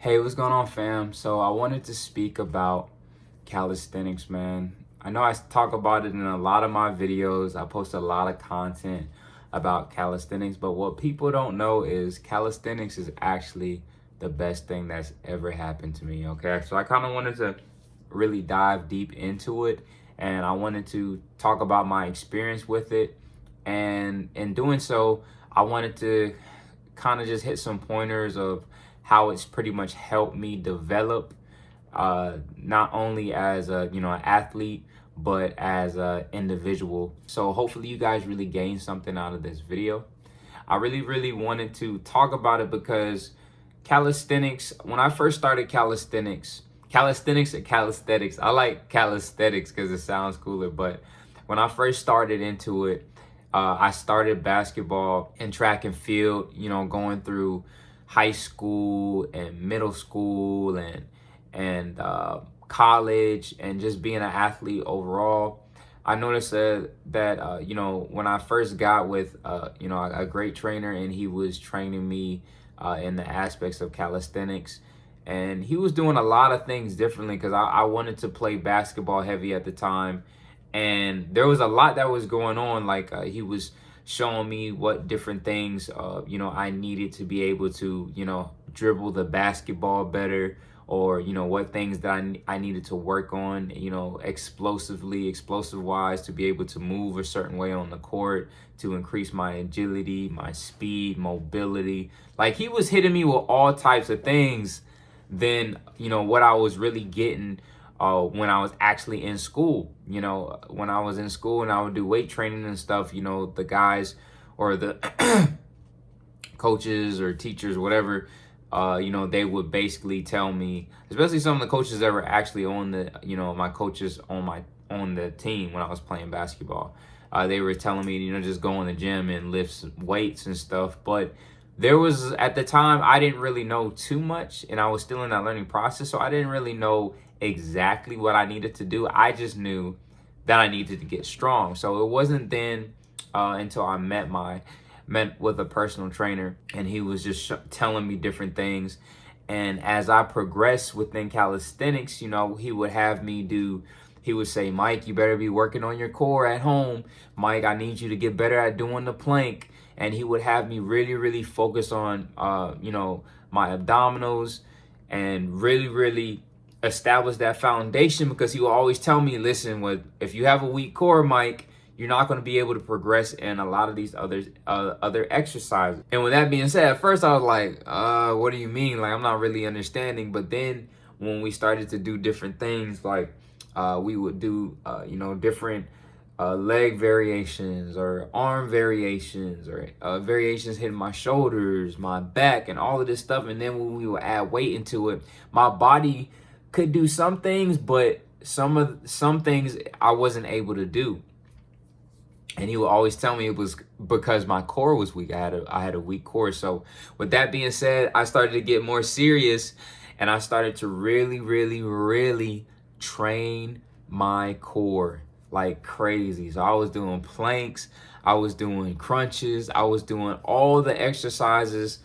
Hey, what's going on, fam? So I wanted to speak about calisthenics, man. I know I talk about it in a lot of my videos. I post a lot of content about calisthenics, but what people don't know is calisthenics is actually the best thing that's ever happened to me, okay? So I kind of wanted to really dive deep into it, and I wanted to talk about my experience with it. And in doing so, I wanted to kind of just hit some pointers of how it's pretty much helped me develop, not only as an athlete, but as a individual. So hopefully you guys really gain something out of this video. I really wanted to talk about it because calisthenics, when I first started calisthenics and calisthenics, I like calisthenics because it sounds cooler, but when I first started into it, I started basketball and track and field, going through high school and middle school and college, and just being an athlete overall. I noticed that when I first got with a great trainer, and he was training me in the aspects of calisthenics, and he was doing a lot of things differently because I wanted to play basketball heavy at the time, and there was a lot that was going on. Like he was showing me what different things I needed to be able to dribble the basketball better, or what things that I needed to work on, explosive wise, to be able to move a certain way on the court, to increase my agility, my speed, mobility. Like, he was hitting me with all types of things than what I was really getting when I was actually in school. When I was in school and I would do weight training and stuff, the guys or the coaches or teachers, whatever, they would basically tell me, especially some of the coaches that were actually on my coaches on the team when I was playing basketball. They were telling me, just go in the gym and lift weights and stuff. But there was, at the time, I didn't really know too much, and I was still in that learning process, so I didn't really know exactly what I needed to do. I just knew that I needed to get strong. So it wasn't then until I met with a personal trainer, and he was just telling me different things. And as I progressed within calisthenics, he would say, Mike, you better be working on your core at home. Mike, I need you to get better at doing the plank. And he would have me really focus on my abdominals, and really establish that foundation, because he will always tell me, listen, if you have a weak core, Mike, you're not going to be able to progress in a lot of these other exercises. And with that being said, at first I was like, what do you mean? Like, I'm not really understanding. But then when we started to do different things, like we would do different leg variations or arm variations, or variations hitting my shoulders, my back, and all of this stuff. And then when we would add weight into it, my body could do some things, but some things I wasn't able to do. And he would always tell me it was because my core was weak. I had a weak core. So with that being said, I started to get more serious, and I started to really train my core like crazy. So I was doing planks, I was doing crunches, I was doing all the exercises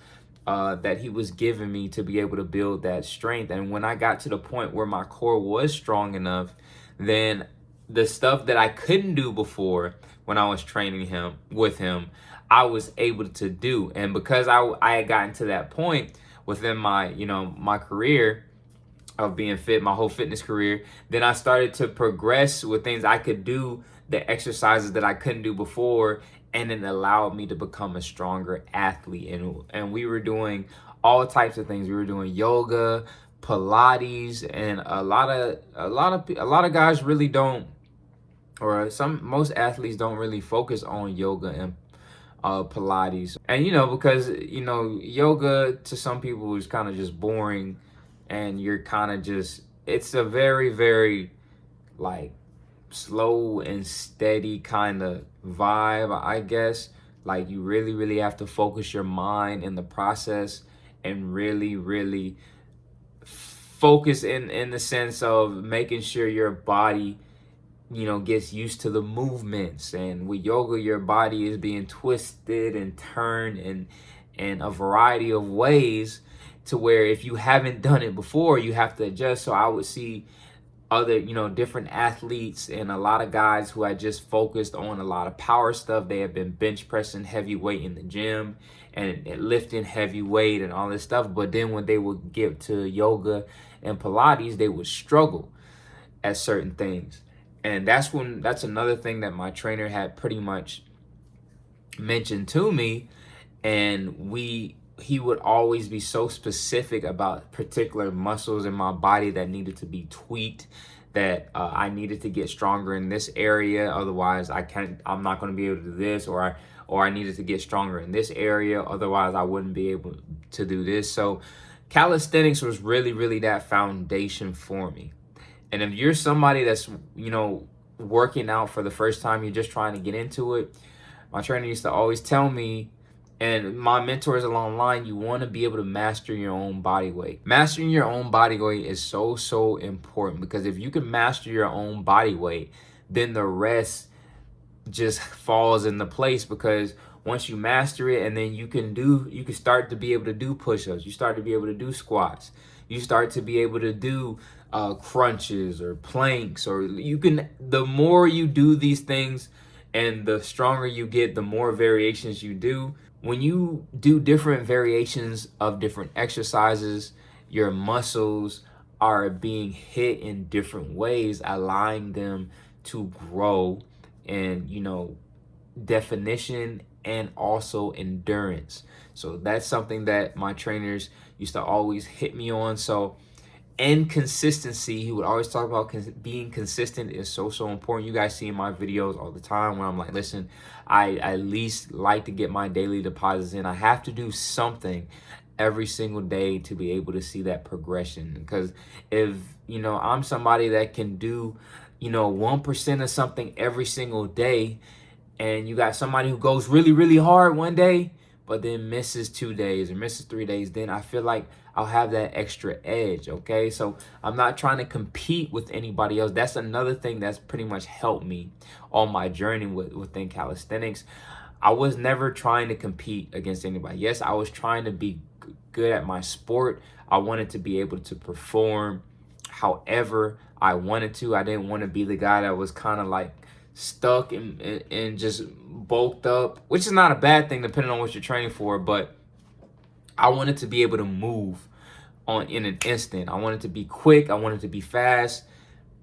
that he was giving me to be able to build that strength. And when I got to the point where my core was strong enough, then the stuff that I couldn't do before when I was training with him, I was able to do. And because I had gotten to that point within my career of being fit, my whole fitness career, then I started to progress with things I could do, the exercises that I couldn't do before, and it allowed me to become a stronger athlete. And we were doing all types of things. We were doing yoga, Pilates, and a lot of guys really don't, or most athletes don't really focus on yoga and Pilates. And because yoga to some people is kind of just boring, and you're kind of just, it's a very like slow and steady kind of vibe, I guess. Like, you really have to focus your mind in the process, and really focus in the sense of making sure your body gets used to the movements. And with yoga, your body is being twisted and turned in a variety of ways to where if you haven't done it before, you have to adjust. So I would see other, you know, different athletes and a lot of guys who had just focused on a lot of power stuff. They have been bench pressing heavy weight in the gym and lifting heavy weight and all this stuff. But then when they would get to yoga and Pilates, they would struggle at certain things. And that's another thing that my trainer had pretty much mentioned to me. And he would always be so specific about particular muscles in my body that needed to be tweaked, that I needed to get stronger in this area. Otherwise, I'm not going to be able to do this, or I needed to get stronger in this area. Otherwise, I wouldn't be able to do this. So calisthenics was really, really that foundation for me. And if you're somebody that's, you know, working out for the first time, you're just trying to get into it, my trainer used to always tell me, and my mentors along the line, you want to be able to master your own body weight. Mastering your own body weight is so, so important, because if you can master your own body weight, then the rest just falls into place. Because once you master it, and then you can start to be able to do push-ups, you start to be able to do squats, you start to be able to do crunches or planks, or the more you do these things and the stronger you get, the more variations you do. When you do different variations of different exercises, your muscles are being hit in different ways, allowing them to grow in, you know, definition and also endurance. So that's something that my trainers used to always hit me on. So, and consistency, he would always talk about being consistent is so, so important. You guys see in my videos all the time when I'm like, listen, I at least like to get my daily deposits in. I have to do something every single day to be able to see that progression. Because if, you know, I'm somebody that can do, you know, 1% of something every single day, and you got somebody who goes really, really hard one day, but then misses 2 days or misses 3 days, then I feel like I'll have that extra edge, okay? So I'm not trying to compete with anybody else. That's another thing that's pretty much helped me on my journey within calisthenics. I was never trying to compete against anybody. Yes, I was trying to be good at my sport. I wanted to be able to perform however I wanted to. I didn't want to be the guy that was kind of like stuck and just bulked up, which is not a bad thing depending on what you're training for, but I wanted to be able to move in an instant. I wanted to be quick. I wanted to be fast.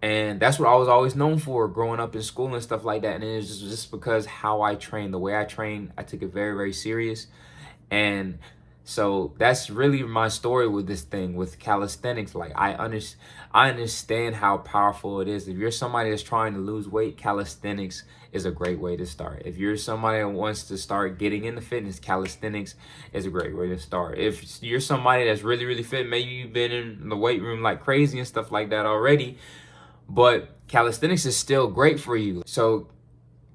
And that's what I was always known for growing up in school and stuff like that. And it was just because how I trained, the way I trained, I took it very, very serious. And so that's really my story with this thing, with calisthenics. Like I understand how powerful it is. If you're somebody that's trying to lose weight, calisthenics is a great way to start. If you're somebody that wants to start getting into fitness, calisthenics is a great way to start. If you're somebody that's really, really fit, maybe you've been in the weight room like crazy and stuff like that already, but calisthenics is still great for you. So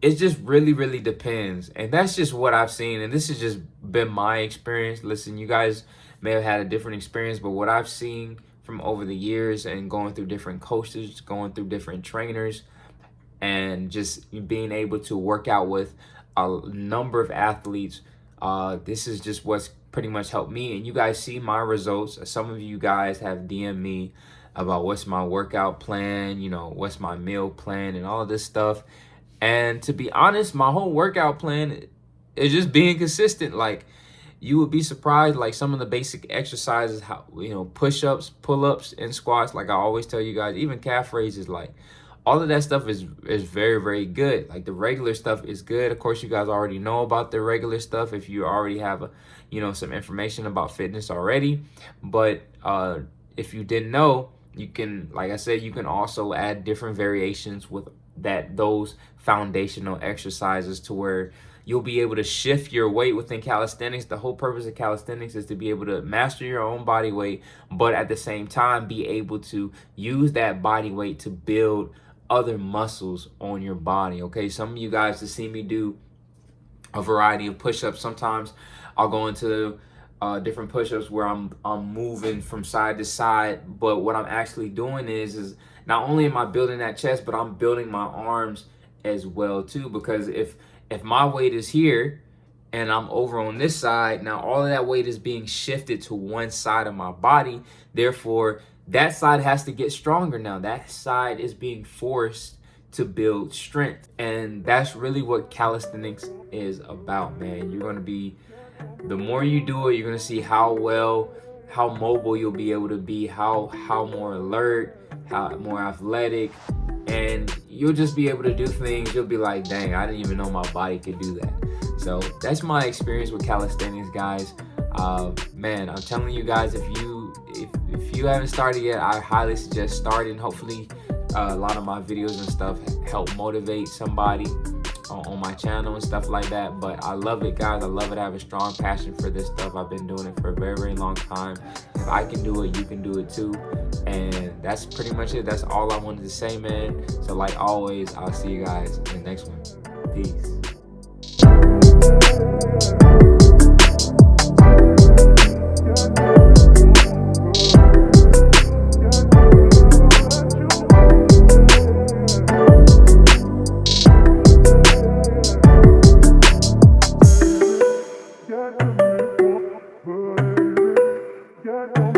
it just really, really depends. And that's just what I've seen. And this has just been my experience. Listen, you guys may have had a different experience, but what I've seen from over the years and going through different coaches, going through different trainers, and just being able to work out with a number of athletes, this is just what's pretty much helped me. And you guys see my results. Some of you guys have DM'd me about what's my workout plan, you know, what's my meal plan and all of this stuff. And to be honest, my whole workout plan is just being consistent. Like, you would be surprised, like some of the basic exercises, how, you know, push-ups, pull-ups, and squats. Like I always tell you guys, even calf raises, like all of that stuff is very, very good. Like the regular stuff is good. Of course, you guys already know about the regular stuff if you already have some information about fitness already. But if you didn't know, you can, like I said, you can also add different variations with those foundational exercises to where you'll be able to shift your weight within calisthenics. The whole purpose of calisthenics is to be able to master your own body weight, but at the same time be able to use that body weight to build other muscles on your body. Okay, some of you guys have seen me do a variety of push-ups. Sometimes I'll go into different push-ups where I'm moving from side to side, but what I'm actually doing is not only am I building that chest, but I'm building my arms as well too. Because if my weight is here and I'm over on this side. Now all of that weight is being shifted to one side of my body. Therefore, that side has to get stronger now. That side is being forced to build strength. And that's really what calisthenics is about, man. You're going to be, the more you do it, you're going to see how mobile you'll be able to be, how more alert, how more athletic, and you'll just be able to do things. You'll be like, dang, I didn't even know my body could do that. So that's my experience with calisthenics, guys. Man, I'm telling you guys, if you haven't started yet, I highly suggest starting. Hopefully a lot of my videos and stuff help motivate somebody on my channel and stuff like that. But I love it, guys. I love it. I have a strong passion for this stuff. I've been doing it for a very, very long time. If I can do it, you can do it too. And that's pretty much it. That's all I wanted to say, man. So like always, I'll see you guys in the next one. Peace. Got